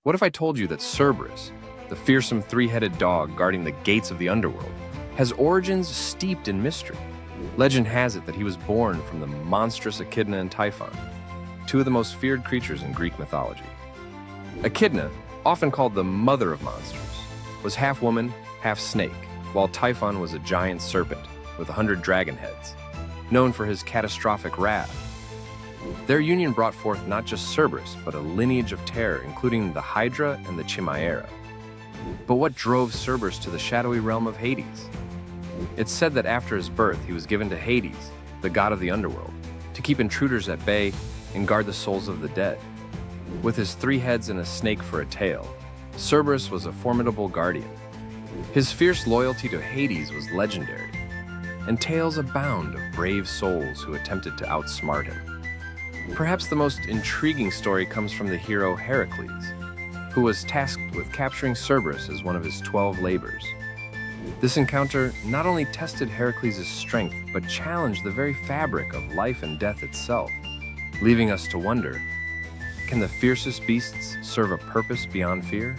What if I told you that Cerberus, the fearsome three-headed dog guarding the gates of the underworld, has origins steeped in mystery? Legend has it that he was born from the monstrous Echidna and Typhon, two of the most feared creatures in Greek mythology. Echidna, often called the mother of monsters, was half woman, half snake, while Typhon was a giant serpent with 100 dragon heads, known for his catastrophic wrath. Their union brought forth not just Cerberus, but a lineage of terror, including the Hydra and the Chimera. But what drove Cerberus to the shadowy realm of Hades? It's said that after his birth, he was given to Hades, the god of the underworld, to keep intruders at bay and guard the souls of the dead. With his 3 heads and a snake for a tail, Cerberus was a formidable guardian. His fierce loyalty to Hades was legendary, and tales abound of brave souls who attempted to outsmart him. Perhaps the most intriguing story comes from the hero Heracles, who was tasked with capturing Cerberus as one of his 12 labors. This encounter not only tested Heracles' strength, but challenged the very fabric of life and death itself, leaving us to wonder, can the fiercest beasts serve a purpose beyond fear?